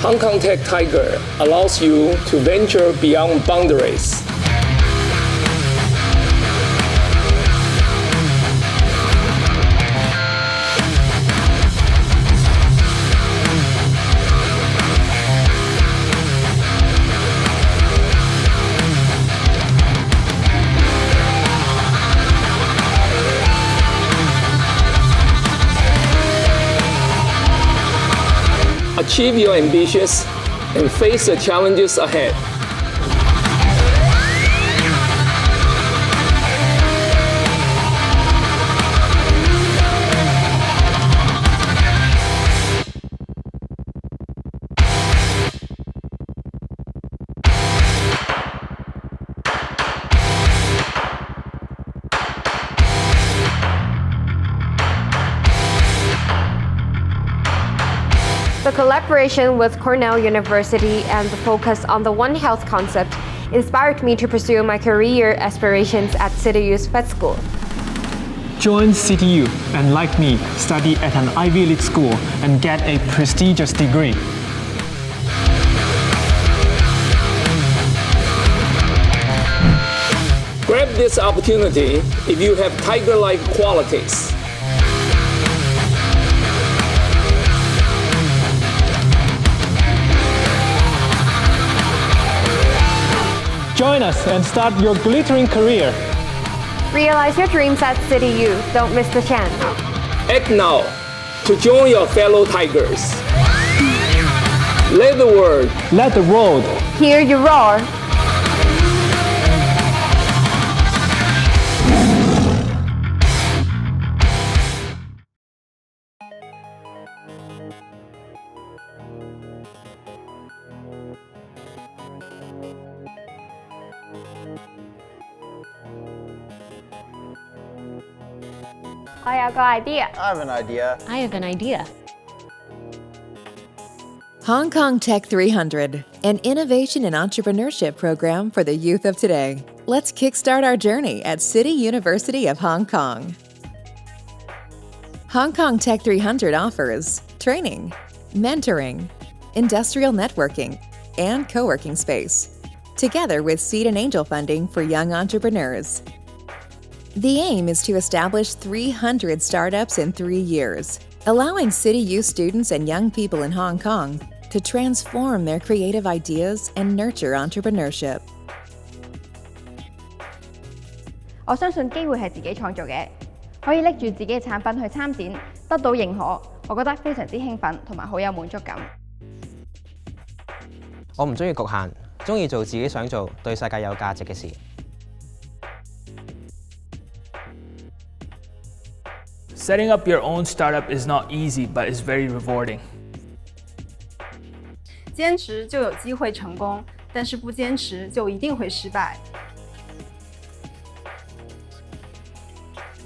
Hong Kong Tech Tiger allows you to venture beyond boundaries. Achieve your ambitions and face the challenges ahead. The collaboration with Cornell University and the focus on the One Health concept inspired me to pursue my career aspirations at CityU's Vet School. Join CityU and, like me, study at an Ivy League school and get a prestigious degree. Grab this opportunity if you have tiger-like qualities. Join us and start your glittering career. Realize your dreams at CityU. Don't miss the chance. Act now to join your fellow tigers. Let the world hear you roar. I have an idea. I have an idea. I have an idea. Hong Kong Tech 300, an innovation and entrepreneurship program for the youth of today. Let's kickstart our journey at City University of Hong Kong. Hong Kong Tech 300 offers training, mentoring, industrial networking, and co-working space, together with seed and angel funding for young entrepreneurs. The aim is to establish 300 startups in 3 years, allowing CityU students and young people in Hong Kong to transform their creative ideas and nurture entrepreneurship. 我相信機會係自己創造嘅，可以拎住自己嘅產品去參展，得到認可，我覺得非常之興奮同埋好有滿足感。我唔中意局限，中意做自己想做、對世界有價值嘅事。Setting up your own startup is not easy, but it's very rewarding. 坚持就有机会成功，但是不坚持就一定会失败。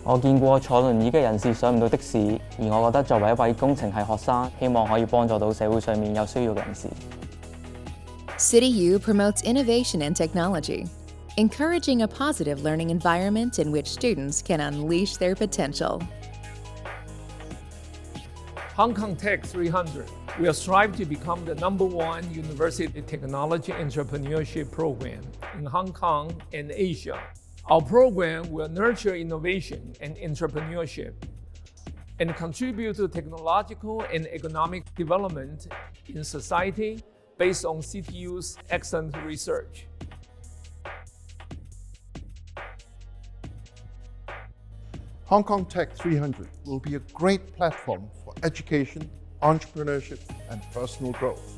我見過坐輪椅嘅人士上唔到的士，而我覺得作為一位工程系學生，希望可以幫助到社會上面有需要嘅人士。CityU promotes innovation and technology, encouraging a positive learning environment in which students can unleash their potential. Hong Kong Tech 300 will strive to become the #1 university technology entrepreneurship program in Hong Kong and Asia. Our program will nurture innovation and entrepreneurship and contribute to technological and economic development in society based on CityU's excellent research. Hong Kong Tech 300 will be a great platform for education, entrepreneurship, and personal growth.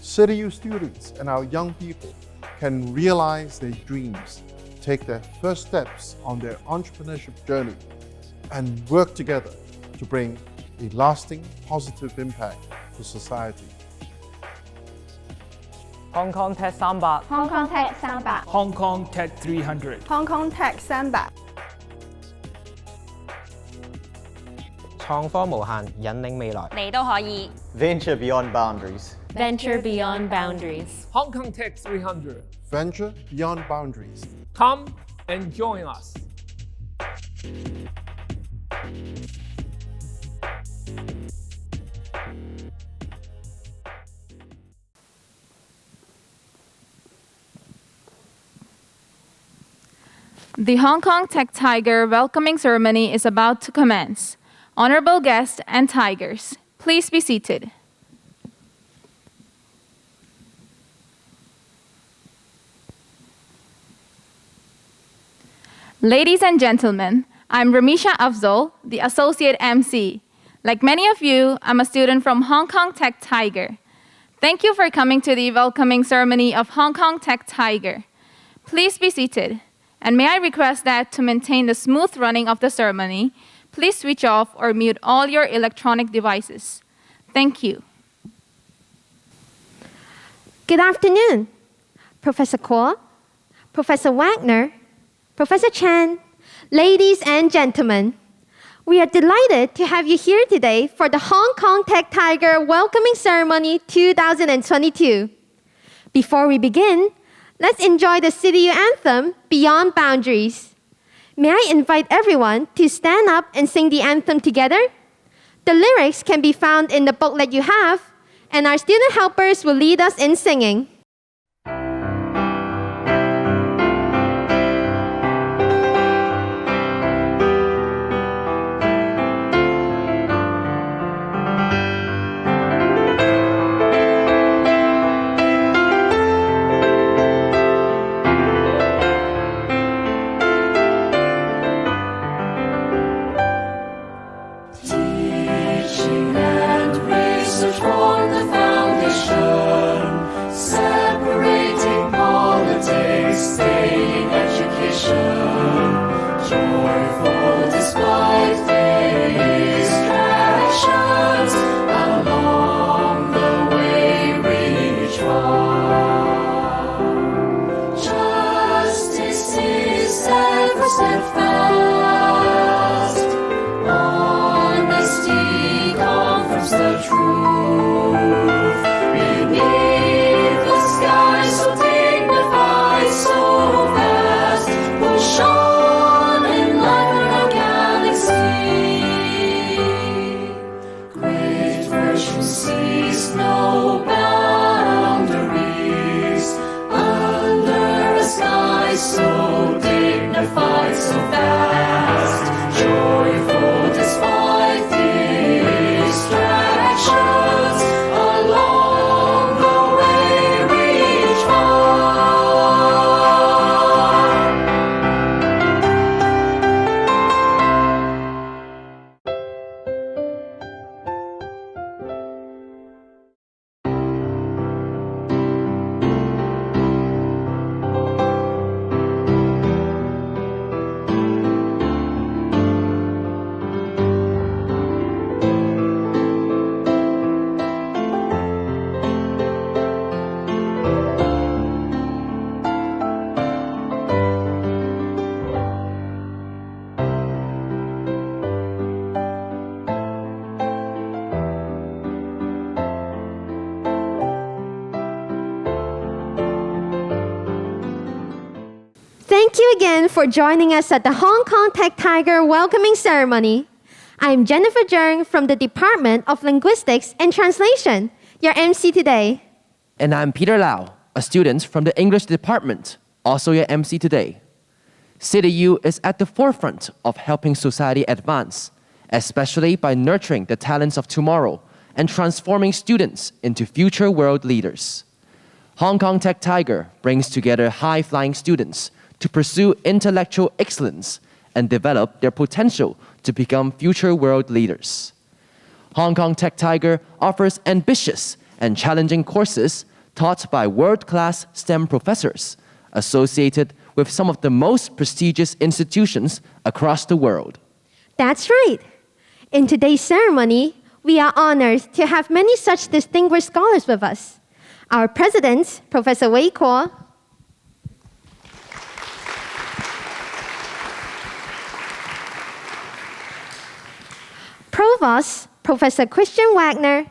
CityU students and our young people can realize their dreams, take their first steps on their entrepreneurship journey, and work together to bring a lasting positive impact to society. Hong Kong Tech 300， Hong Kong Tech 300， Hong Kong Tech 300， Hong Kong Tech 300。創科無限，引領未來。你都可以 Venture beyond boundaries. venture beyond boundaries. Hong Kong Tech 300. Venture beyond boundaries. Come and join us. The Hong Kong Tech Tiger welcoming ceremony is about to commence. Honorable guests and tigers, please be seated. Ladies and gentlemen, I'm Ramisha Afzal, the Associate MC. Like many of you, I'm a student from Hong Kong Tech Tiger. Thank you for coming to the welcoming ceremony of Hong Kong Tech Tiger. Please be seated. And may I request that to maintain the smooth running of the ceremony, please switch off or mute all your electronic devices. Thank you. Good afternoon, Professor Kuo, Professor Wagner, Professor Chan, ladies and gentlemen. We are delighted to have you here today for the Hong Kong Tech Tiger Welcoming Ceremony 2022. Before we begin, let's enjoy the CityU anthem, Beyond Boundaries. May I invite everyone to stand up and sing the anthem together? The lyrics can be found in the booklet you have, and our student helpers will lead us in singing. Thank you again for joining us at the Hong Kong Tech Tiger Welcoming Ceremony. I'm Jennifer Jung from the Department of Linguistics and Translation, your MC today. And I'm Peter Lau, a student from the English Department, also your MC today. CityU is at the forefront of helping society advance, especially by nurturing the talents of tomorrow and transforming students into future world leaders. Hong Kong Tech Tiger brings together high-flying students to pursue intellectual excellence and develop their potential to become future world leaders. Hong Kong Tech Tiger offers ambitious and challenging courses taught by world-class STEM professors associated with some of the most prestigious institutions across the world. That's right. In today's ceremony, we are honored to have many such distinguished scholars with us. Our President, Professor Way Kuo, Provost, Professor Christian Wagner,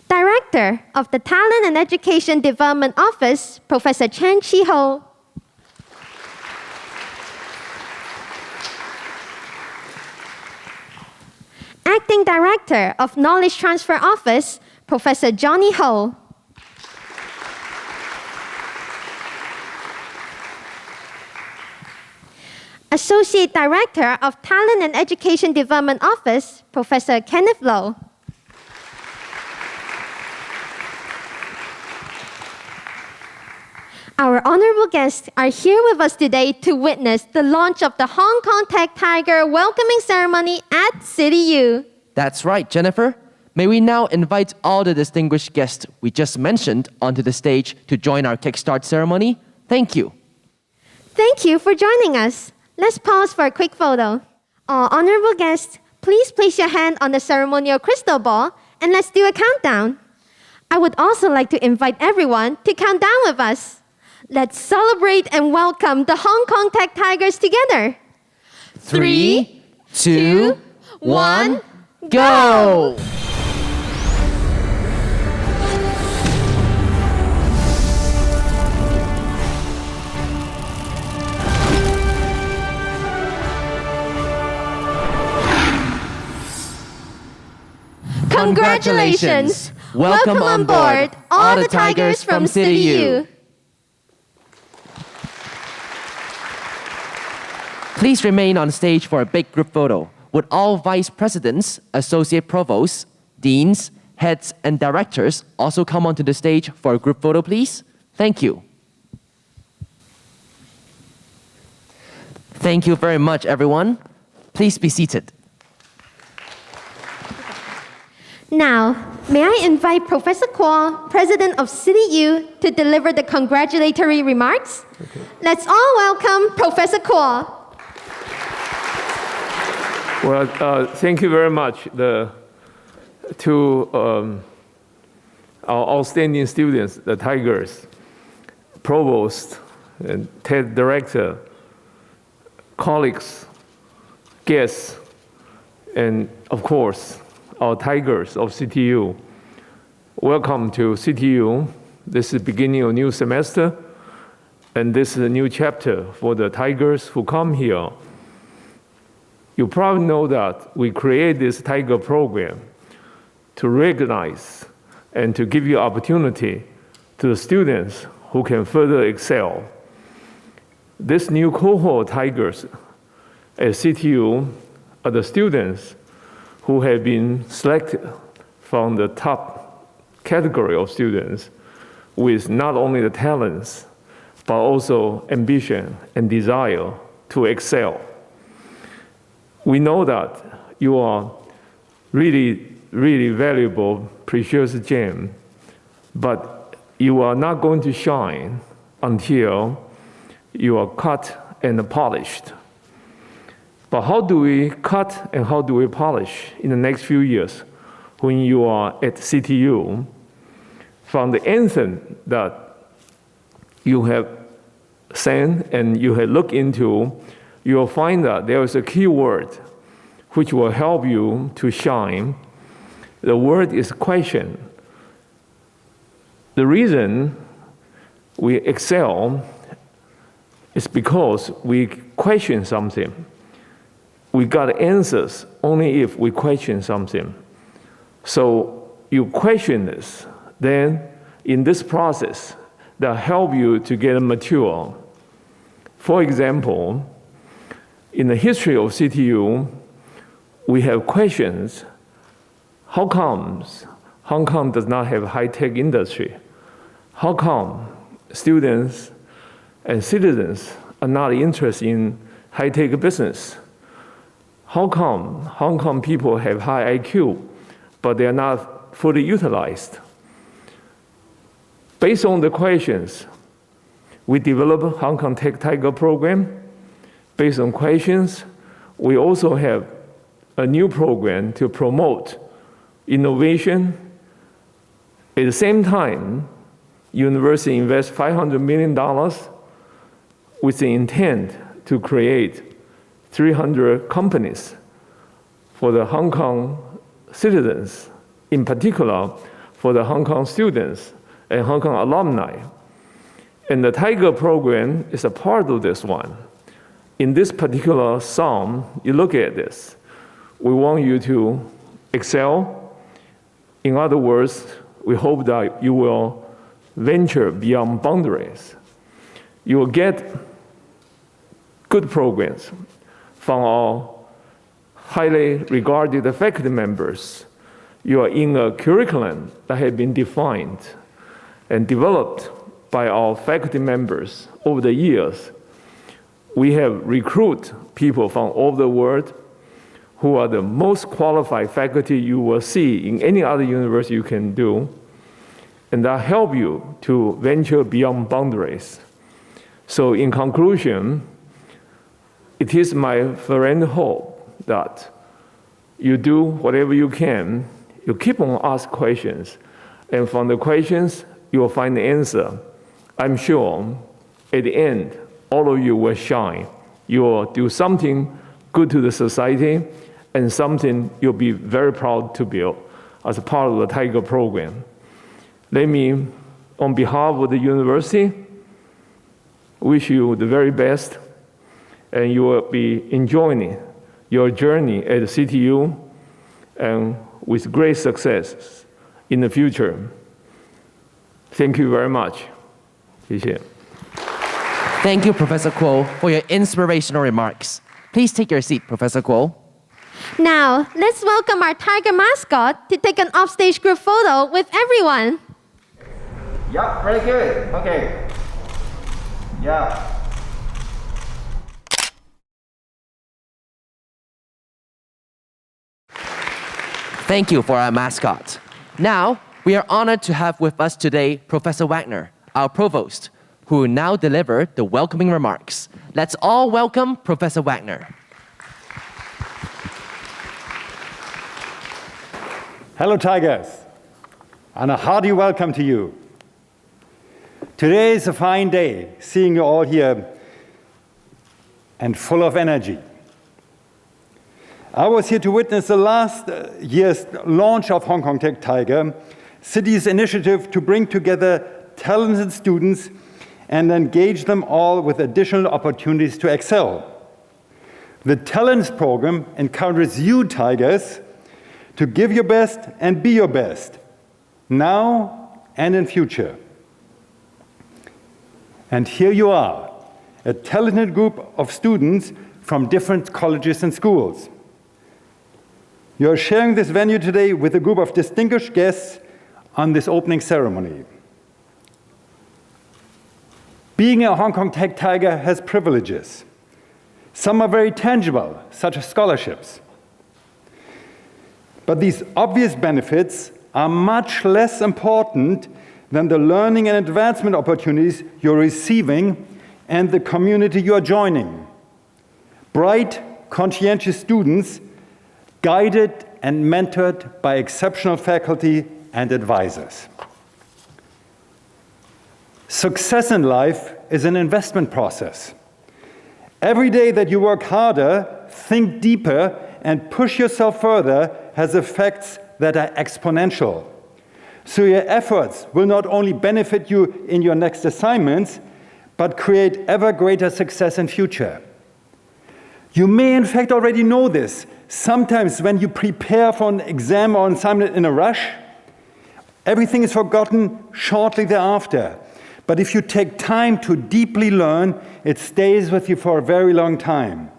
Director of the Talent and Education Development Office, Professor Chan Chi Hou, Acting Director of Knowledge Transfer Office, Professor Johnny Ho, Associate Director of Talent and Education Development Office, Professor Kenneth Lo. Our honorable guests are here with us today to witness the launch of the Hong Kong Tech Tiger welcoming ceremony at CityU. That's right, Jennifer. May we now invite all the distinguished guests we just mentioned onto the stage to join our kickstart ceremony. Thank you. Thank you for joining us. Let's pause for a quick photo. All honorable guests, please place your hand on the ceremonial crystal ball and let's do a countdown. I would also like to invite everyone to count down with us. Let's celebrate and welcome the Hong Kong Tech Tigers together. 3, 2, 1, go! Congratulations! Welcome on board, all the Tigers from CityU. Please remain on stage for a big group photo. Would all vice presidents, associate provosts, deans, heads, and directors also come onto the stage for a group photo, please? Thank you. Thank you very much, everyone. Please be seated. Now, may I invite Professor Kuo, President of CityU, to deliver the congratulatory remarks? Okay. Let's all welcome Professor Kuo. Well, thank you very much to our outstanding students, the Tigers, Provost, and TED Director, colleagues, guests, and of course, our Tigers of CityU. Welcome to CityU. This is the beginning of a new semester, and this is a new chapter for the Tigers who come here. You probably know that we create this Tiger program to recognize and to give you opportunity to the students who can further excel. This new cohort of Tigers at CityU are the students who have been selected from the top category of students with not only the talents, but also ambition and desire to excel. We know that you are really, really valuable, precious gem, but you are not going to shine until you are cut and polished. But how do we cut and how do we polish in the next few years when you are at CityU? From the anthem that you have sang and you have looked into, you will find that there is a key word which will help you to shine. The word is question. The reason we excel is because we question something. We got answers only if we question something. So you question this, then in this process, that help you to get mature. For example, in the history of CityU, we have questions. How come Hong Kong does not have a high-tech industry? How come students and citizens are not interested in high-tech business? How come Hong Kong people have high IQ, but they are not fully utilized? Based on the questions, we develop a Hong Kong Tech Tiger program. Based on questions, we also have a new program to promote innovation. At the same time, university invests $500 million with the intent to create 300 companies for the Hong Kong citizens, in particular for the Hong Kong students and Hong Kong alumni. And the Tiger program is a part of this one. In this particular psalm, you look at this. We want you to excel. In other words, we hope that you will venture beyond boundaries. You will get good programs from our highly regarded faculty members. You are in a curriculum that has been defined and developed by our faculty members over the years. We have recruited people from all over the world who are the most qualified faculty you will see in any other university you can do, and that help you to venture beyond boundaries. So in conclusion, it is my fervent hope that you do whatever you can, you keep on asking questions, and from the questions, you will find the answer. I'm sure at the end, all of you will shine. You will do something good to the society and something you'll be very proud to build as a part of the Tiger program. Let me, on behalf of the university, wish you the very best, and you will be enjoying your journey at CityU and with great success in the future. Thank you very much. 谢谢. Thank you, Professor Kuo, for your inspirational remarks. Please take your seat, Professor Kuo. Now, let's welcome our Tiger mascot to take an offstage group photo with everyone. Yeah, very good. Okay. Yeah. Thank you for our mascot. Now, we are honored to have with us today Professor Wagner, our Provost, who will now deliver the welcoming remarks. Let's all welcome Professor Wagner. Hello, Tigers, and a hearty welcome to you. Today is a fine day, seeing you all here and full of energy. I was here to witness the last year's launch of Hong Kong Tech Tiger, City's initiative to bring together talented students and engage them all with additional opportunities to excel. The Talents program encourages you, Tigers, to give your best and be your best, now and in future. And here you are, a talented group of students from different colleges and schools. You are sharing this venue today with a group of distinguished guests on this opening ceremony. Being a Hong Kong Tech Tiger has privileges. Some are very tangible, such as scholarships. But these obvious benefits are much less important than the learning and advancement opportunities you're receiving and the community you are joining. Bright, conscientious students guided and mentored by exceptional faculty and advisors. Success in life is an investment process. Every day that you work harder, think deeper, and push yourself further has effects that are exponential. So your efforts will not only benefit you in your next assignments, but create ever greater success in future. You may in fact already know this. Sometimes when you prepare for an exam or an assignment in a rush, everything is forgotten shortly thereafter. But if you take time to deeply learn, it stays with you for a very long time.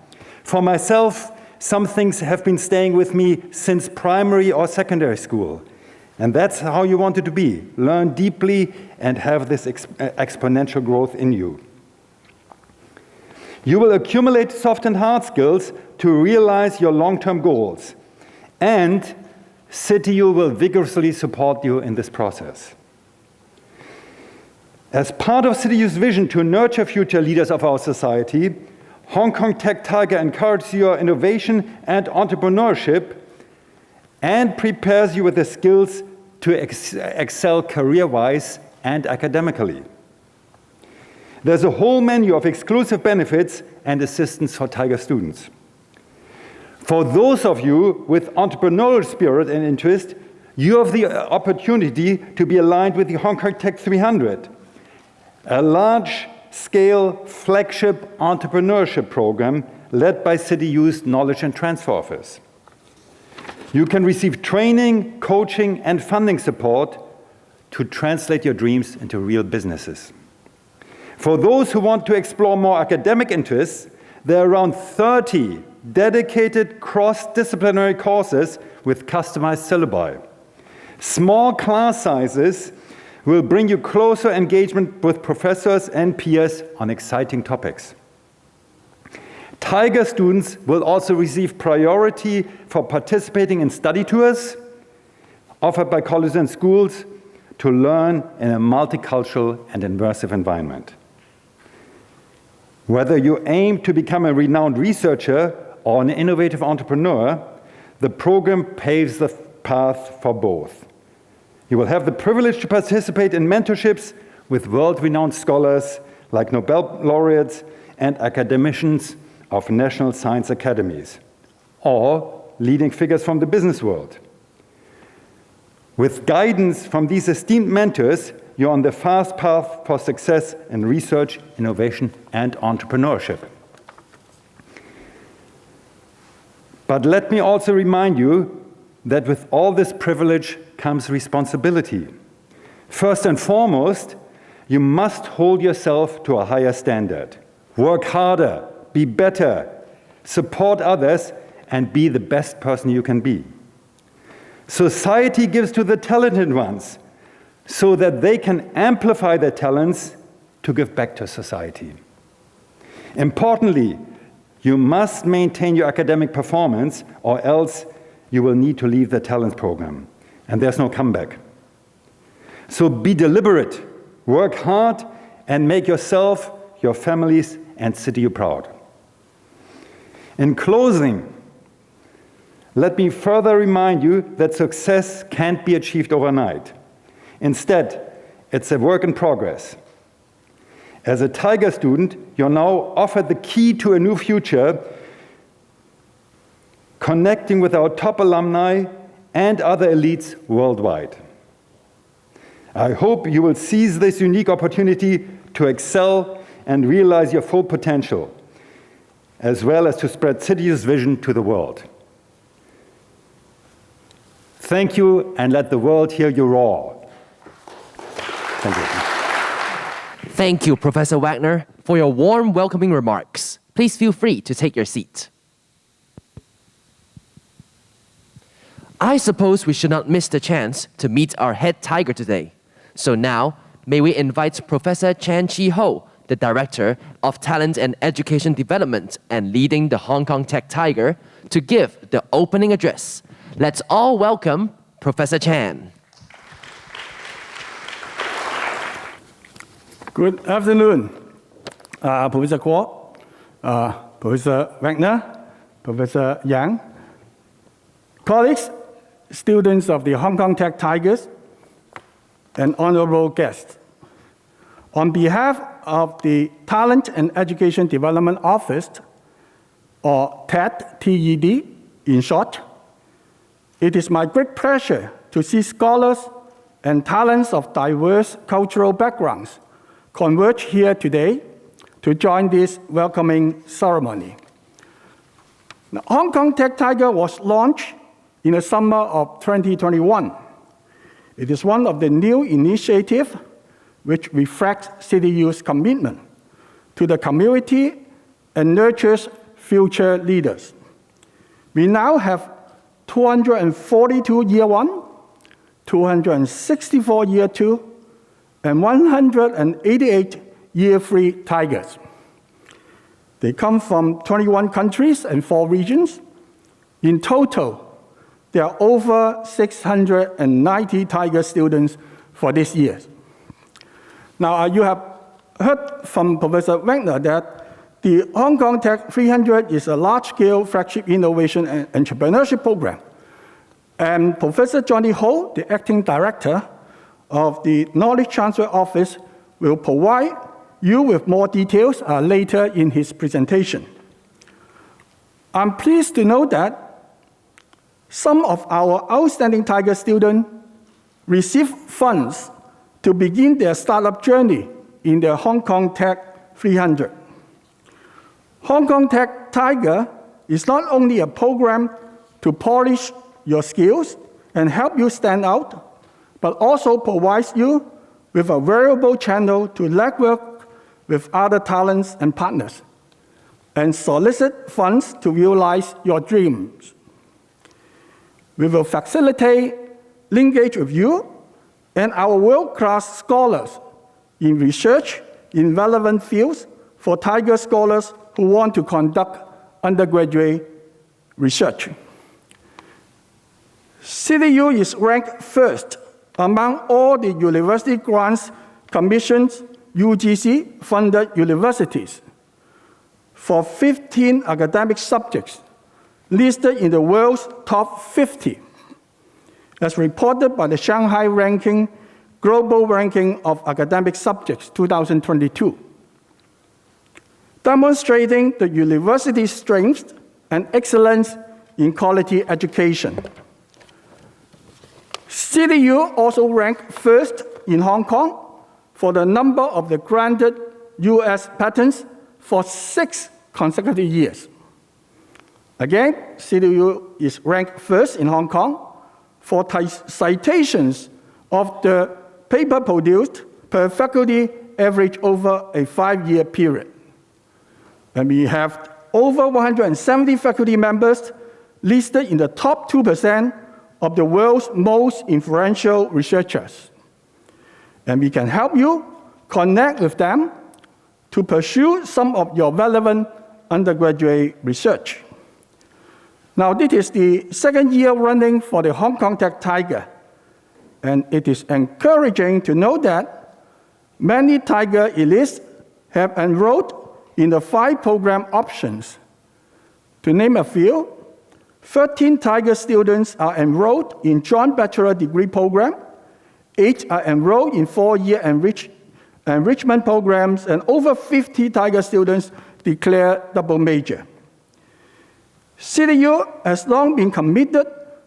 For myself, some things have been staying with me since primary or secondary school. And that's how you want it to be. Learn deeply and have this exponential growth in you. You will accumulate soft and hard skills to realize your long-term goals. And CityU will vigorously support you in this process. As part of CityU's vision to nurture future leaders of our society, Hong Kong Tech Tiger encourages your innovation and entrepreneurship and prepares you with the skills to excel career-wise and academically. There's a whole menu of exclusive benefits and assistance for Tiger students. For those of you with entrepreneurial spirit and interest, you have the opportunity to be aligned with the Hong Kong Tech 300, a large-scale flagship entrepreneurship program led by CityU's Knowledge and Transfer Office. You can receive training, coaching, and funding support to translate your dreams into real businesses. For those who want to explore more academic interests, There are around 30 dedicated cross-disciplinary courses with customized syllabi. Small class sizes will bring you closer engagement with professors and peers on exciting topics. Tiger students will also receive priority for participating in study tours offered by colleges and schools to learn in a multicultural and immersive environment. Whether you aim to become a renowned researcher or an innovative entrepreneur, the program paves the path for both. You will have the privilege to participate in mentorships with world-renowned scholars like Nobel laureates and academicians of national science academies, or leading figures from the business world. With guidance from these esteemed mentors, you're on the fast path for success in research, innovation, and entrepreneurship. But let me also remind you that with all this privilege comes responsibility. First and foremost, you must hold yourself to a higher standard. Work harder, be better, support others, and be the best person you can be. Society gives to the talented ones so that they can amplify their talents to give back to society. Importantly, you must maintain your academic performance or else you will need to leave the talent program, and there's no comeback. So be deliberate, work hard, and make yourself, your families, and CityU proud. In closing, let me further remind you that success can't be achieved overnight. Instead, it's a work in progress. As a Tiger student, you're now offered the key to a new future, connecting with our top alumni and other elites worldwide. I hope you will seize this unique opportunity to excel and realize your full potential, as well as to spread CityU's vision to the world. Thank you, and let the world hear you roar. Thank you. Thank you, Professor Wagner, for your warm, welcoming remarks. Please feel free to take your seat. I suppose we should not miss the chance to meet our head tiger today. So now, may we invite Professor Chan Chi Hou, the Director of Talent and Education Development and leading the Hong Kong Tech Tiger, to give the opening address. Let's all welcome Professor Chan. Good afternoon, Professor Kuo, Professor Wagner, Professor Yang, colleagues, students of the Hong Kong Tech Tigers, and honorable guests. On behalf of the Talent and Education Development Office, or TED, TED in short, it is my great pleasure to see scholars and talents of diverse cultural backgrounds converge here today to join this welcoming ceremony. The Hong Kong Tech Tiger was launched in the summer of 2021. It is one of the new initiatives which reflects CityU's commitment to the community and nurtures future leaders. We now have 242 Year 1, 264 Year 2, and 188 Year 3 Tigers. They come from 21 countries and 4 regions. In total, there are over 690 Tiger students for this year. Now, you have heard from Professor Wagner that the Hong Kong Tech 300 is a large-scale flagship innovation and entrepreneurship program. And Professor Chan Chi Hou, the acting director of the Knowledge Transfer Office, will provide you with more details later in his presentation. I'm pleased to know that some of our outstanding Tiger students receive funds to begin their startup journey in the Hong Kong Tech 300. Hong Kong Tech Tiger is not only a program to polish your skills and help you stand out, but also provides you with a valuable channel to network with other talents and partners. and solicit funds to realize your dreams. We will facilitate linkage with you and our world-class scholars in research in relevant fields for Tiger scholars who want to conduct undergraduate research. CityU is ranked first among all the University Grants Commission's UGC-funded universities for 15 academic subjects listed in the world's top 50, as reported by the Shanghai Global Ranking of Academic Subjects 2022, demonstrating the university's strength and excellence in quality education. CityU also ranked first in Hong Kong for the number of the granted US patents for 6 consecutive years. Again, CityU is ranked first in Hong Kong for citations of the paper produced per faculty average over a 5-year period. And we have over 170 faculty members listed in the top 2% of the world's most influential researchers. And we can help you connect with them to pursue some of your relevant undergraduate research. Now, this is the 2nd year running for the Hong Kong Tech Tiger, and it is encouraging to know that many Tiger elites have enrolled in the 5 program options. To name a few, 13 Tiger students are enrolled in joint bachelor degree program, 8 are enrolled in 4-year enrichment programs, and over 50 Tiger students declare double major. CityU has long been committed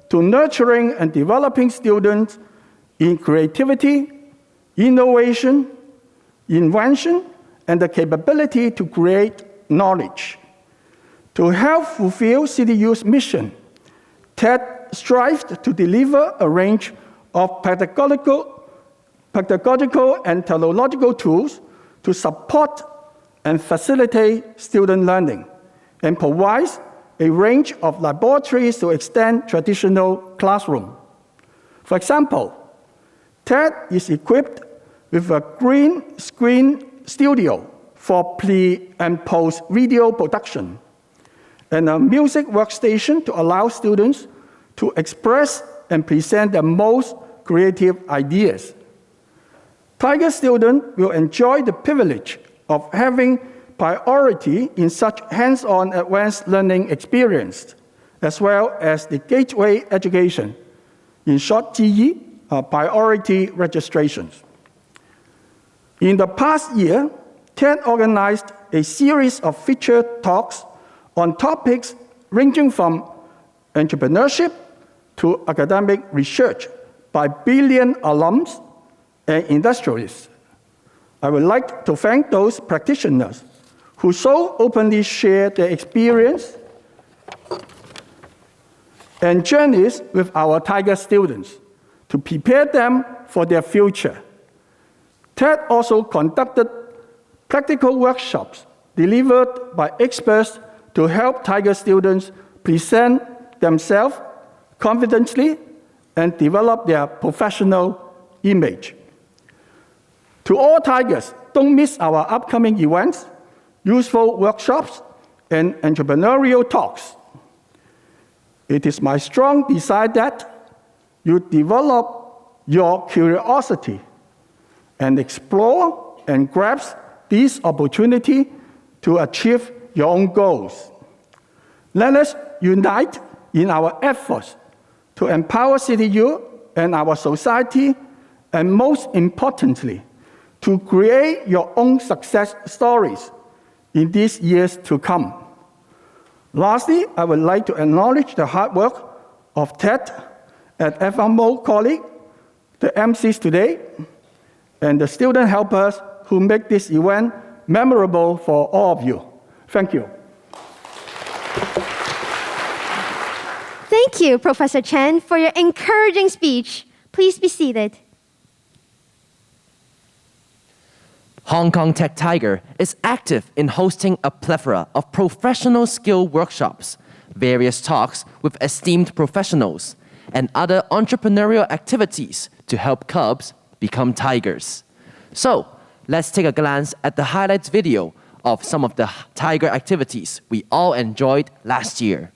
to nurturing and developing students in creativity, innovation, invention, and the capability to create knowledge. To help fulfill CityU's mission, TED strives to deliver a range of pedagogical and technological tools to support and facilitate student learning, and provides a range of laboratories to extend traditional classroom. For example, TED is equipped with a green screen studio for pre and post video production, and a music workstation to allow students to express and present their most creative ideas. Tiger students will enjoy the privilege of having priority in such hands-on advanced learning experience, as well as the gateway education, in short GE, priority registrations. In the past year, TED organized a series of featured talks on topics ranging from entrepreneurship to academic research by brilliant alums and industrialists. I would like to thank those practitioners who so openly share their experience and journeys with our Tiger students to prepare them for their future. TED also conducted practical workshops delivered by experts to help Tiger students present themselves confidently and develop their professional image. To all Tigers, don't miss our upcoming events, useful workshops, and entrepreneurial talks. It is my strong desire that you develop your curiosity and explore and grasp this opportunity to achieve your own goals. Let us unite in our efforts to empower CityU and our society, and most importantly, to create your own success stories in these years to come. Lastly, I would like to acknowledge the hard work of TED and FMO colleagues, the MCs today, and the student helpers who make this event memorable for all of you. Thank you. Thank you, Professor Chan, for your encouraging speech. Please be seated. Hong Kong Tech Tiger is active in hosting a plethora of professional skill workshops, various talks with esteemed professionals, and other entrepreneurial activities to help cubs become tigers. So, let's take a glance at the highlights video of some of the tiger activities we all enjoyed last year.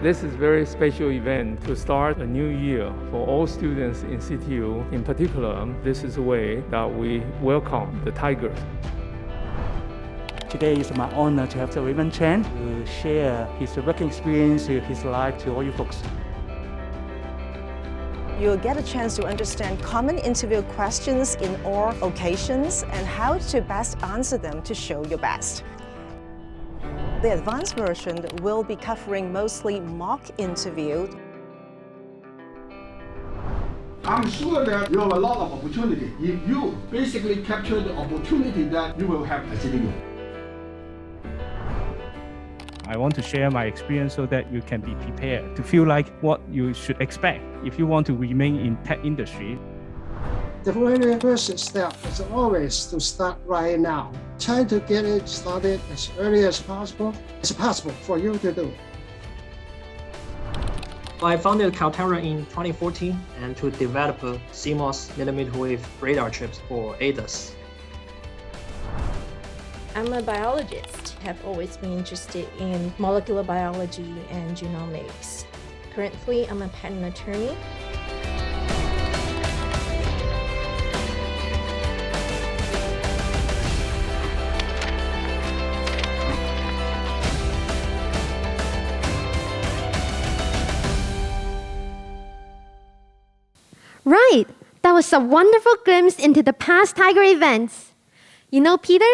This is a very special event to start a new year for all students in CityU. In particular, this is a way that we welcome the tigers. Today is my honor to have the Raymond Chan to share his working experience, his life to all you folks. You'll get a chance to understand common interview questions in all occasions and how to best answer them to show your best. The advanced version will be covering mostly mock interview. I'm sure that you have a lot of opportunity if you basically capture the opportunity that you will have at CityU. I want to share my experience so that you can be prepared to feel like what you should expect if you want to remain in tech industry. The very first step is always to start right now. Try to get it started as early as possible. It's possible for you to do. I founded Calterra in 2014 and to develop CMOS millimeter wave radar chips for ADAS. I'm a biologist. Have always been interested in molecular biology and genomics. Currently, I'm a patent attorney. Right, that was a wonderful glimpse into the past Tiger events. You know, Peter,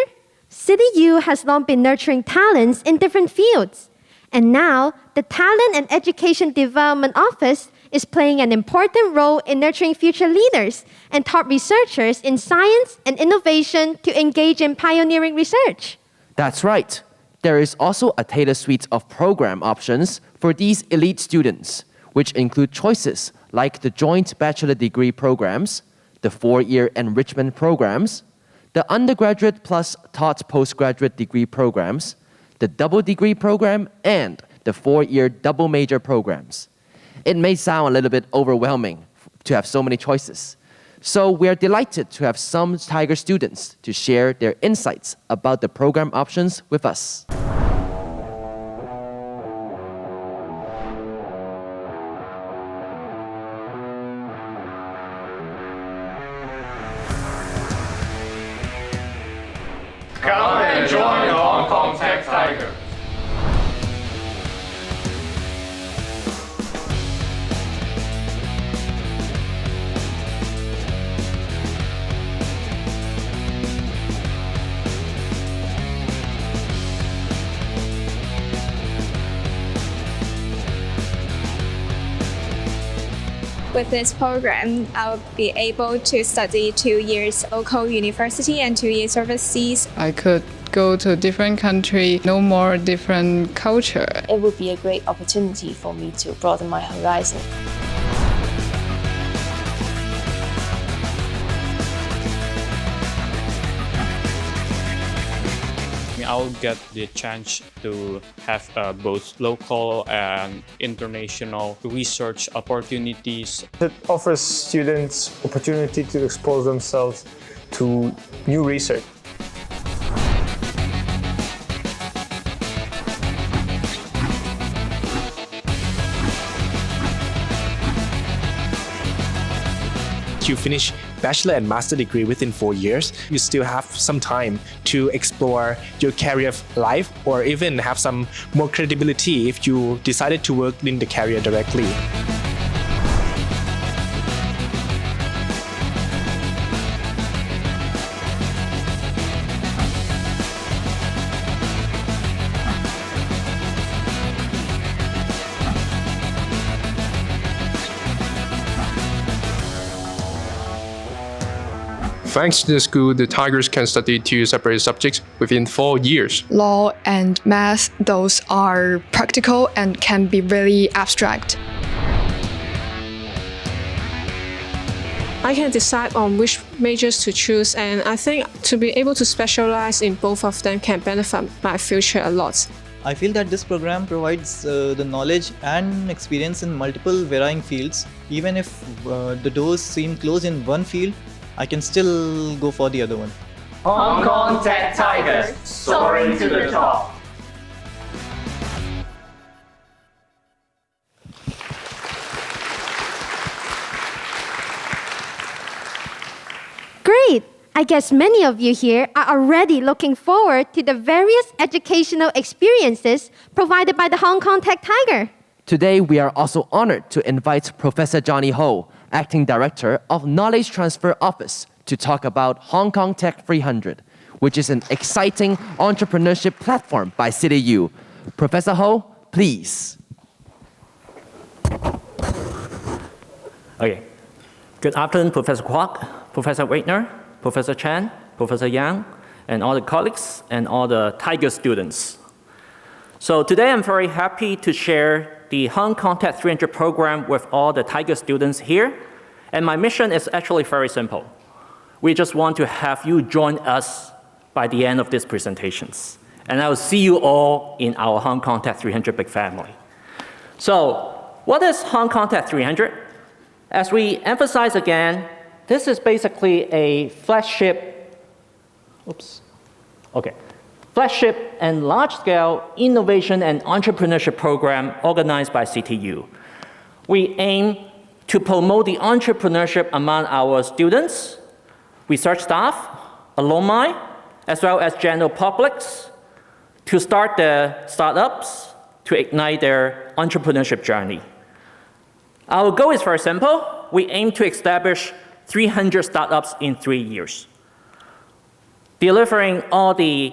CityU has long been nurturing talents in different fields. And now, the Talent and Education Development Office is playing an important role in nurturing future leaders and top researchers in science and innovation to engage in pioneering research. That's right. There is also a tailored suite of program options for these elite students, which include choices like the joint bachelor degree programs, the 4-year enrichment programs, the undergraduate plus taught postgraduate degree programs, the double degree program, and the 4-year double major programs. It may sound a little bit overwhelming to have so many choices. So we are delighted to have some Tiger students to share their insights about the program options with us. Come and join the Hong Kong Tech Tiger. With this program, I'll be able to study 2 years local university and 2 years overseas. I could go to a different country, know more different culture. It would be a great opportunity for me to broaden my horizon. I'll get the chance to have both local and international research opportunities. It offers students opportunity to expose themselves to new research. You finish bachelor and master degree within 4 years, you still have some time to explore your career life or even have some more credibility if you decided to work in the career directly. Thanks to the school, the Tigers can study 2 separate subjects within 4 years. Law and math, those are practical and can be really abstract. I can decide on which majors to choose, and I think to be able to specialize in both of them can benefit my future a lot. I feel that this program provides the knowledge and experience in multiple varying fields. Even if the doors seem closed in one field, I can still go for the other one. Hong Kong Tech Tigers, soaring to the top. Great! I guess many of you here are already looking forward to the various educational experiences provided by the Hong Kong Tech Tiger. Today, we are also honored to invite Professor Chan Chi Hou, Acting Director of Knowledge Transfer Office, to talk about Hong Kong Tech 300, which is an exciting entrepreneurship platform by CityU. Professor Hou, please. Okay. Good afternoon, Professor Kwok, Professor Wagner, Professor Chan, Professor Yang, and all the colleagues and all the Tiger students. So today I'm very happy to share the Hong Kong Tech 300 program with all the Tiger students here. And my mission is actually very simple. We just want to have you join us by the end of these presentations. And I will see you all in our Hong Kong Tech 300 big family. So what is Hong Kong Tech 300? As we emphasize again, this is basically a flagship and large-scale innovation and entrepreneurship program organized by CityU. We aim to promote the entrepreneurship among our students, research staff, alumni, as well as general publics, to start their startups, to ignite their entrepreneurship journey. Our goal is very simple. We aim to establish 300 startups in 3 years, delivering all the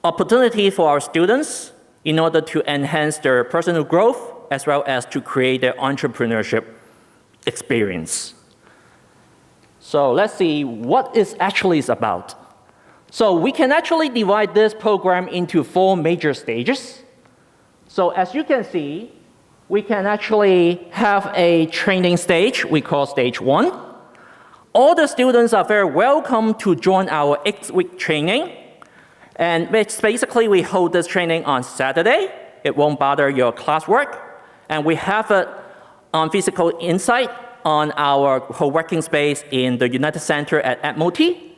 opportunity for our students in order to enhance their personal growth as well as to create their entrepreneurship experience. So let's see what it actually is about. So we can actually divide this program into 4 major stages. So as you can see, we can actually have a training stage we call stage 1. All the students are very welcome to join our 8-week training. And basically, we hold this training on Saturday. It won't bother your classwork. And we have it on physical insight on our co-working space in the United Center at Admiralty.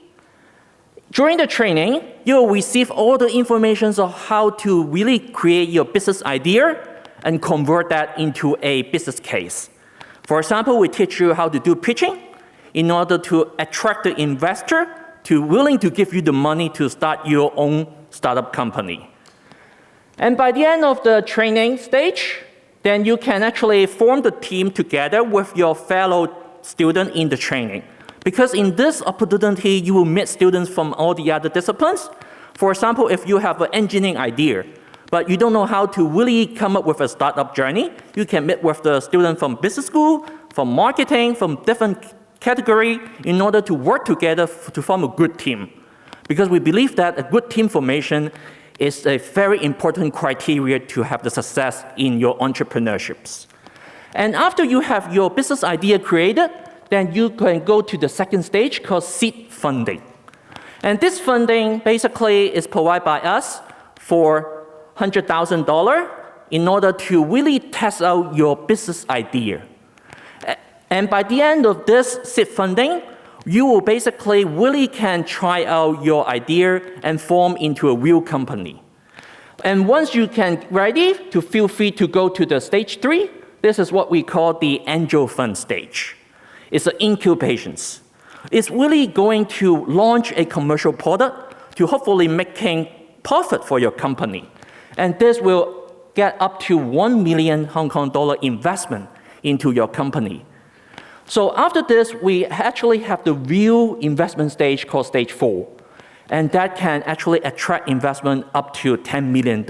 During the training, you will receive all the information on how to really create your business idea and convert that into a business case. For example, we teach you how to do pitching in order to attract the investor to willing to give you the money to start your own startup company. And by the end of the training stage, then you can actually form the team together with your fellow student in the training. Because in this opportunity, you will meet students from all the other disciplines. For example, if you have an engineering idea, but you don't know how to really come up with a startup journey, you can meet with the student from business school, from marketing, from different category in order to work together to form a good team. Because we believe that a good team formation is a very important criteria to have the success in your entrepreneurships. And after you have your business idea created, then you can go to the second stage called seed funding. And this funding basically is provided by us for $100,000 in order to really test out your business idea. And by the end of this seed funding, you will basically really can try out your idea and form into a real company. And once you can ready to feel free to go to the stage 3, this is what we call the angel fund stage. It's an incubation. It's really going to launch a commercial product to hopefully making profit for your company. And this will get up to 1 million Hong Kong dollar investment into your company. So after this, we actually have the real investment stage called stage 4. And that can actually attract investment up to $10 million.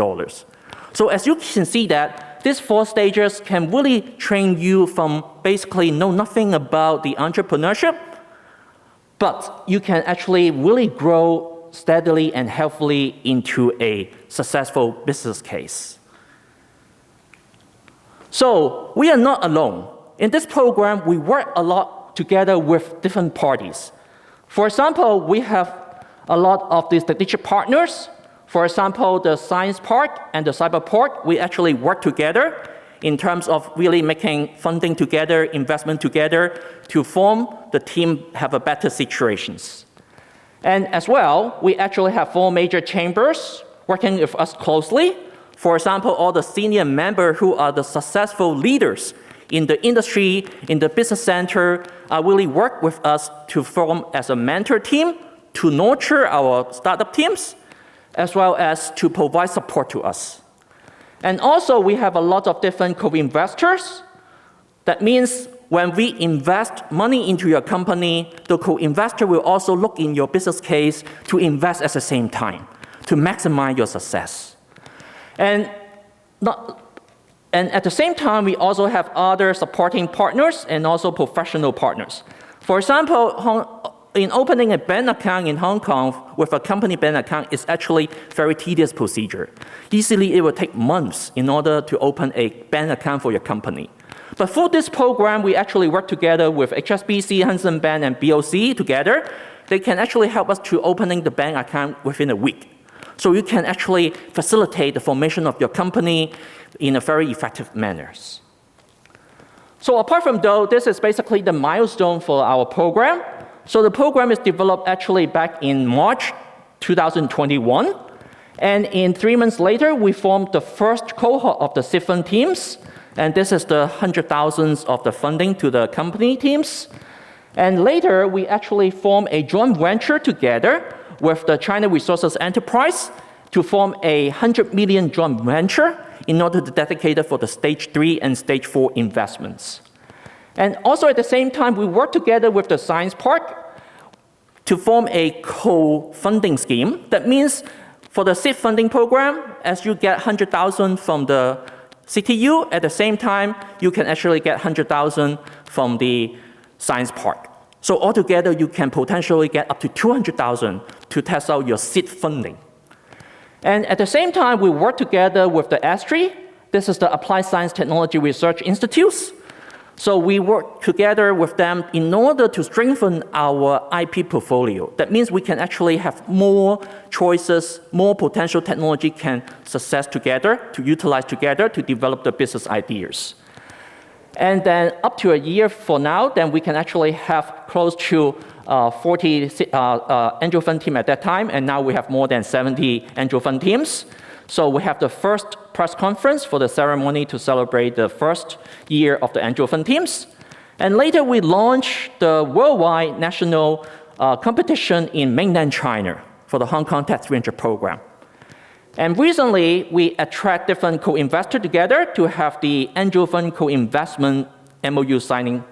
So as you can see that, these 4 stages can really train you from basically know nothing about the entrepreneurship, but you can actually really grow steadily and healthily into a successful business case. So we are not alone. In this program, we work a lot together with different parties. For example, we have a lot of the strategic partners. For example, the science part and the cyber part, we actually work together in terms of really making funding together, investment together to form the team have a better situations. And as well, we actually have 4 major chambers working with us closely. For example, all the senior members who are the successful leaders in the industry, in the business center, really work with us to form as a mentor team to nurture our startup teams, as well as to provide support to us. And also, we have a lot of different co-investors. That means when we invest money into your company, the co-investor will also look in your business case to invest at the same time, to maximize your success. And at the same time, we also have other supporting partners and also professional partners. For example, in opening a bank account in Hong Kong with a company bank account is actually a very tedious procedure. Easily, it will take months in order to open a bank account for your company. But for this program, we actually work together with HSBC, Hang Seng Bank, and BOC together. They can actually help us to opening the bank account within a week. So you can actually facilitate the formation of your company in a very effective manner. So apart from those, this is basically the milestone for our program. So the program is developed actually back in March 2021. And in 3 months later, we formed the first cohort of the seed fund teams. And this is the 100,000s of the funding to the company teams. And later, we actually formed a joint venture together with the China Resources Enterprise to form a 100 million joint venture in order to dedicate it for the stage 3 and stage 4 investments. And also at the same time, we work together with the science park to form a co-funding scheme. That means for the seed funding program, as you get 100,000 from the CityU, at the same time, you can actually get 100,000 from the science park. So altogether, you can potentially get up to 200,000 to test out your seed funding. And at the same time, we work together with the ASTRI. This is the Applied Science Technology Research Institutes. So we work together with them in order to strengthen our IP portfolio. That means we can actually have more choices, more potential technology can success together, to utilize together to develop the business ideas. And then up to a year for now, then we can actually have close to 40 angel fund team at that time, and now we have more than 70 angel fund teams. So we have the first press conference for the ceremony to celebrate the first year of the angel fund teams. And later we launched the worldwide national competition in mainland China for the Hong Kong Tech 300 program. And recently, we attract different co-investors together to have the angel fund co-investment MOU signing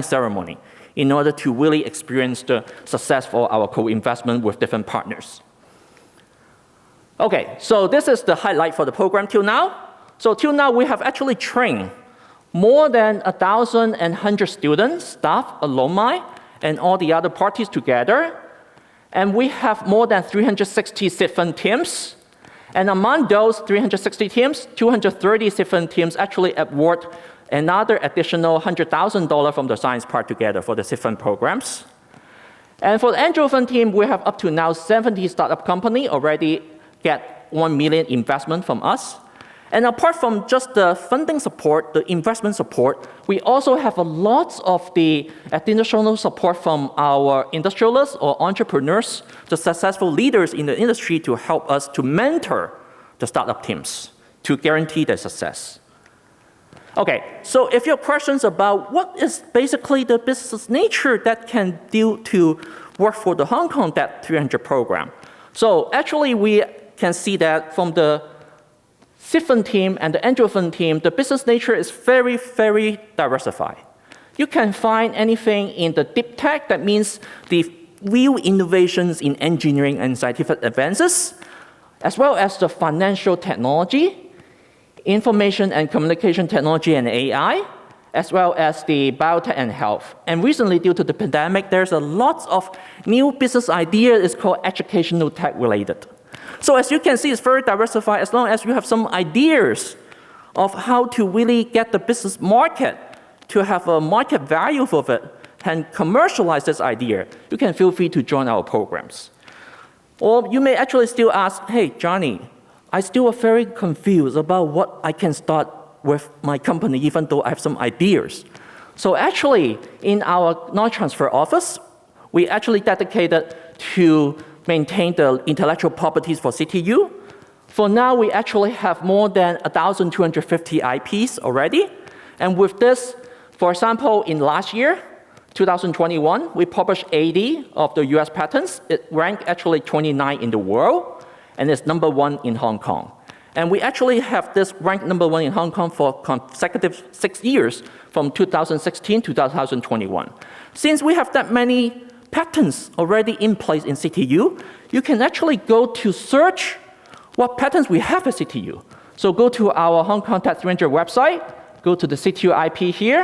ceremony in order to really experience the success for our co-investment with different partners. Okay, so this is the highlight for the program till now. So till now, we have actually trained more than 1,100 students, staff, alumni, and all the other parties together. And we have more than 360 seed fund teams. And among those 360 teams, 230 seed fund teams actually award another additional $100,000 from the science part together for the seed fund programs. And for the angel fund team, we have up to now 70 startup companies already get 1 million investment from us. And apart from just the funding support, the investment support, we also have a lot of the additional support from our industrialists or entrepreneurs, the successful leaders in the industry to help us to mentor the startup teams to guarantee their success. Okay, so if you have questions about what is basically the business nature that can do to work for the Hong Kong Tech 300 program. So actually we can see that from the seed fund team and the angel fund team, the business nature is very, very diversified. You can find anything in the deep tech, that means the real innovations in engineering and scientific advances, as well as the financial technology, information and communication technology and AI, as well as the biotech and health. And recently, due to the pandemic, there's a lot of new business ideas. It's called educational tech related. So as you can see, it's very diversified as long as you have some ideas of how to really get the business market to have a market value for it, can commercialize this idea, you can feel free to join our programs. Or you may actually still ask, hey, Johnny, I still am very confused about what I can start with my company, even though I have some ideas. So actually, in our knowledge transfer office, we actually dedicated to maintain the intellectual properties for CityU. For now, we actually have more than 1,250 IPs already. And with this, for example, in last year, 2021, we published 80 of the US patents. It ranked actually 29 in the world, and it's #1 in Hong Kong. And we actually have this ranked #1 in Hong Kong for consecutive 6 years, from 2016 to 2021. Since we have that many patents already in place in CityU, you can actually go to search what patents we have at CityU. So go to our Hong Kong Tech 300 website, go to the CityU IP here,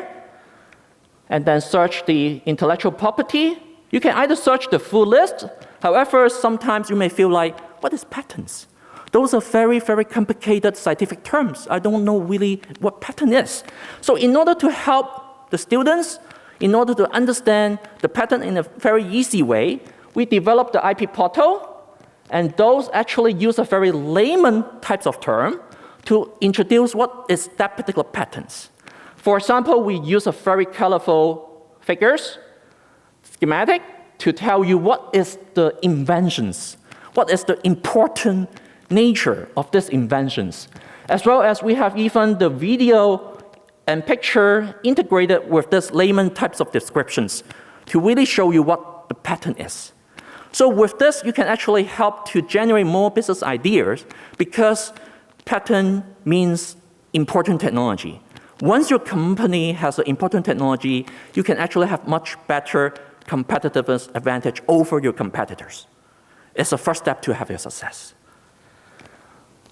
and then search the intellectual property. You can either search the full list. However, sometimes you may feel like, what is patents? Those are very, very complicated scientific terms. I don't know really what patent is. So in order to help the students, in order to understand the patent in a very easy way, we developed the IP portal, and those actually use a very layman types of term to introduce what is that particular patent. For example, we use a very colorful figures, schematic, to tell you what is the inventions, what is the important nature of these inventions, as well as we have even the video and picture integrated with this layman types of descriptions to really show you what the patent is. So with this, you can actually help to generate more business ideas because patent means important technology. Once your company has an important technology, you can actually have much better competitiveness advantage over your competitors. It's the first step to have your success.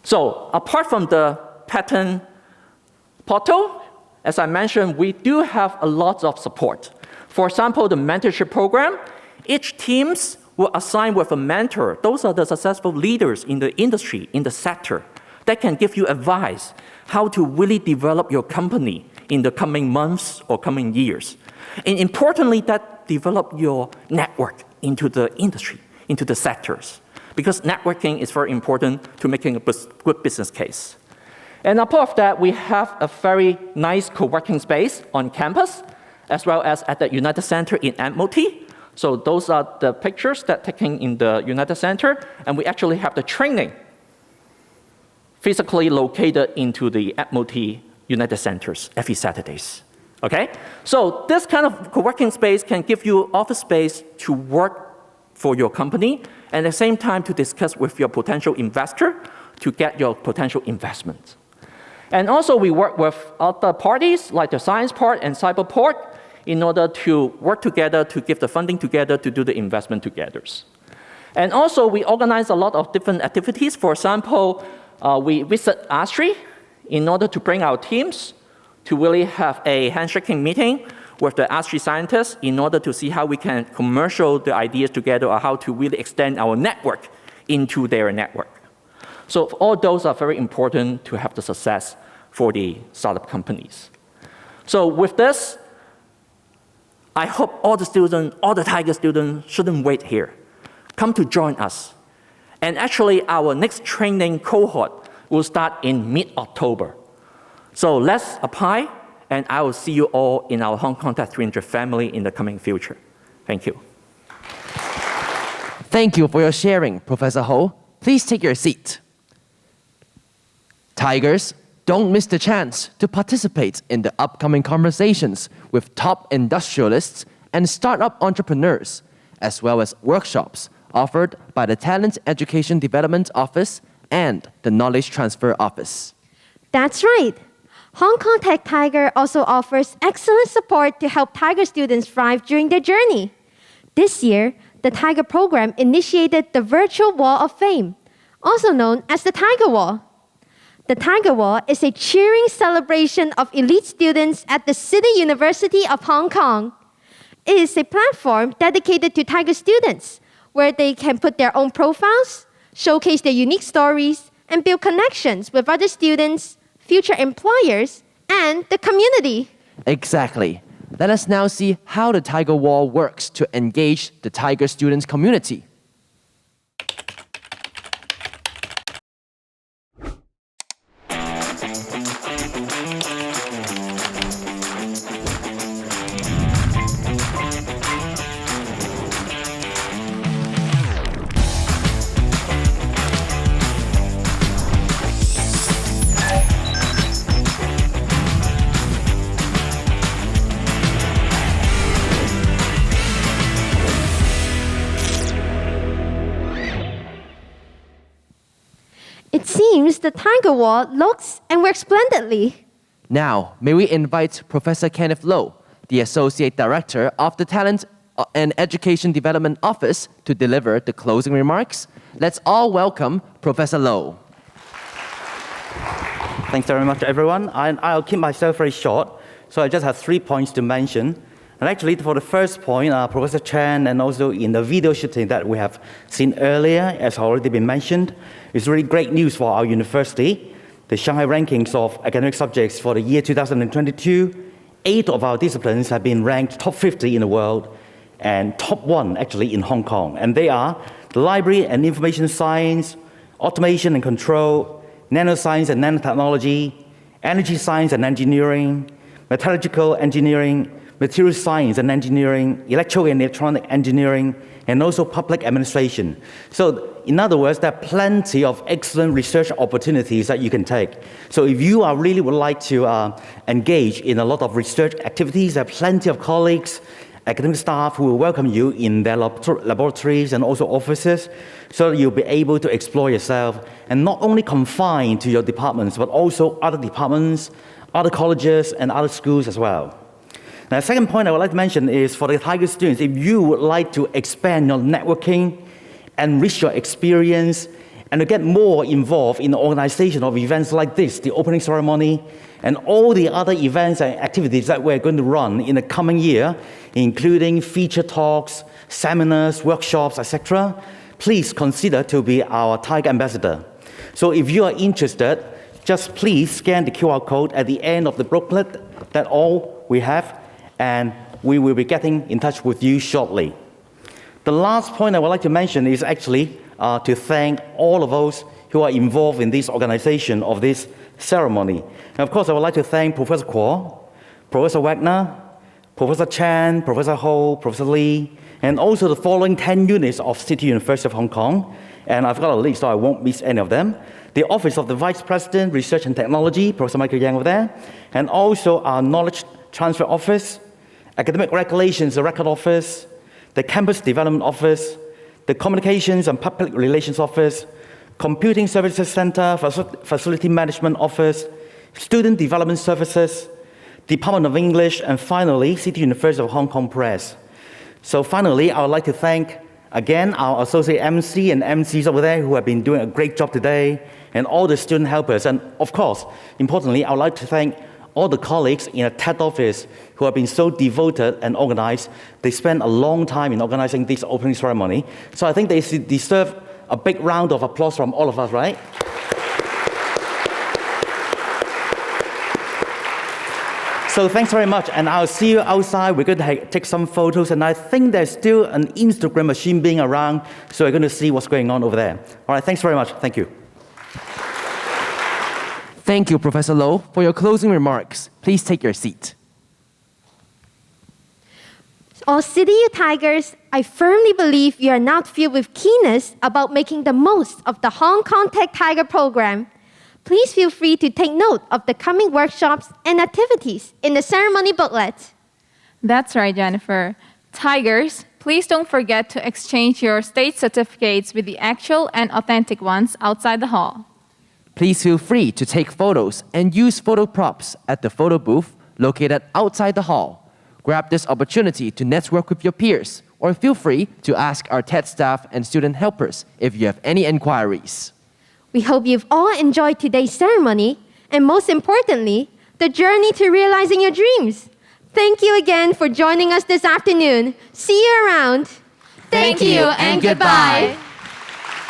So apart from the patent portal, as I mentioned, we do have a lot of support. For example, the mentorship program, each teams will assign with a mentor. Those are the successful leaders in the industry, in the sector, that can give you advice how to really develop your company in the coming months or coming years. And importantly, that develop your network into the industry, into the sectors. Because networking is very important to making a good business case. And apart from that, we have a very nice co-working space on campus, as well as at the United Center in Admiralty. So those are the pictures that taken in the United Center, and we actually have the training physically located into the Admiralty United Centers every Saturdays. Okay? So this kind of co-working space can give you office space to work for your company, and at the same time to discuss with your potential investor to get your potential investment. And also we work with other parties like the Science Park and Cyber Park in order to work together to give the funding together to do the investment together. And also we organize a lot of different activities. For example, we visit ASTRI in order to bring our teams to really have a handshaking meeting with the ASTRI scientists in order to see how we can commercial the ideas together or how to really extend our network into their network. So all those are very important to have the success for the startup companies. So with this, I hope all the students, all the Tiger students shouldn't wait here. Come to join us. And actually, our next training cohort will start in mid-October. So let's apply, and I will see you all in our Hong Kong Tech 300 family in the coming future. Thank you. Thank you for your sharing, Professor Hou. Please take your seat. Tigers, don't miss the chance to participate in the upcoming conversations with top industrialists and startup entrepreneurs, as well as workshops offered by the Talent Education Development Office and the Knowledge Transfer Office. That's right. Hong Kong Tech Tiger also offers excellent support to help Tiger students thrive during their journey. This year, the Tiger program initiated the Virtual Wall of Fame, also known as the Tiger Wall. The Tiger Wall is a cheering celebration of elite students at the City University of Hong Kong. It is a platform dedicated to Tiger students, where they can put their own profiles, showcase their unique stories, and build connections with other students, future employers, and the community. Exactly. Let us now see how the Tiger Wall works to engage the Tiger students community. It seems the Tiger Wall looks and works splendidly. Now, may we invite Professor Kenneth Lo, the Associate Director of the Talent and Education Development Office, to deliver the closing remarks. Let's all welcome Professor Lo. Thanks very much, everyone. I'll keep myself very short, so I just have 3 points to mention. And actually, for the first point, Professor Chan, and also in the video shooting that we have seen earlier, as already been mentioned, it's really great news for our university. The Shanghai rankings of academic subjects for the year 2022, 8 of our disciplines have been ranked top 50 in the world and top 1 actually in Hong Kong. And they are the library and information science, automation and control, nanoscience and nanotechnology, energy science and engineering, metallurgical engineering, material science and engineering, electrical and electronic engineering, and also public administration. So in other words, there are plenty of excellent research opportunities that you can take. So if you really would like to engage in a lot of research activities, there are plenty of colleagues, academic staff who will welcome you in their laboratories and also offices, so that you'll be able to explore yourself and not only confined to your departments, but also other departments, other colleges, and other schools as well. Now, the second point I would like to mention is for the Tiger students, if you would like to expand your networking, enrich your experience, and to get more involved in the organization of events like this, the opening ceremony, and all the other events and activities that we're going to run in the coming year, including feature talks, seminars, workshops, etc., please consider to be our Tiger ambassador. So if you are interested, just please scan the QR code at the end of the booklet. That's all we have, and we will be getting in touch with you shortly. The last point I would like to mention is actually to thank all of those who are involved in this organization of this ceremony. And of course, I would like to thank Professor Kuo, Professor Wagner, Professor Chan, Professor Hou, Professor Lee, and also the following 10 units of CityU University of Hong Kong. And I've got a list, so I won't miss any of them. The Office of the Vice President, Research and Technology, Professor Michael Yang over there, and also our Knowledge Transfer Office, Academic Regulations, the Record Office, the Campus Development Office, the Communications and Public Relations Office, Computing Services Center, Facility Management Office, Student Development Services, Department of English, and finally, CityU University of Hong Kong Press. So finally, I would like to thank again our associate MC and MCs over there who have been doing a great job today, and all the student helpers. And of course, importantly, I would like to thank all the colleagues in the TED office who have been so devoted and organized. They spent a long time in organizing this opening ceremony. So I think they deserve a big round of applause from all of us, right? So thanks very much, and I'll see you outside. We're going to take some photos, and I think there's still an Instagram machine being around, so we're going to see what's going on over there. All right, thanks very much. Thank you. Thank you, Professor Lo, for your closing remarks. Please take your seat. All CityU Tigers, I firmly believe you are now filled with keenness about making the most of the Hong Kong Tech Tiger program. Please feel free to take note of the coming workshops and activities in the ceremony booklet. That's right, Jennifer. Tigers, please don't forget to exchange your state certificates with the actual and authentic ones outside the hall. Please feel free to take photos and use photo props at the photo booth located outside the hall. Grab this opportunity to network with your peers, or feel free to ask our TED staff and student helpers if you have any inquiries. We hope you've all enjoyed today's ceremony, and most importantly, the journey to realizing your dreams. Thank you again for joining us this afternoon. See you around. Thank you and goodbye.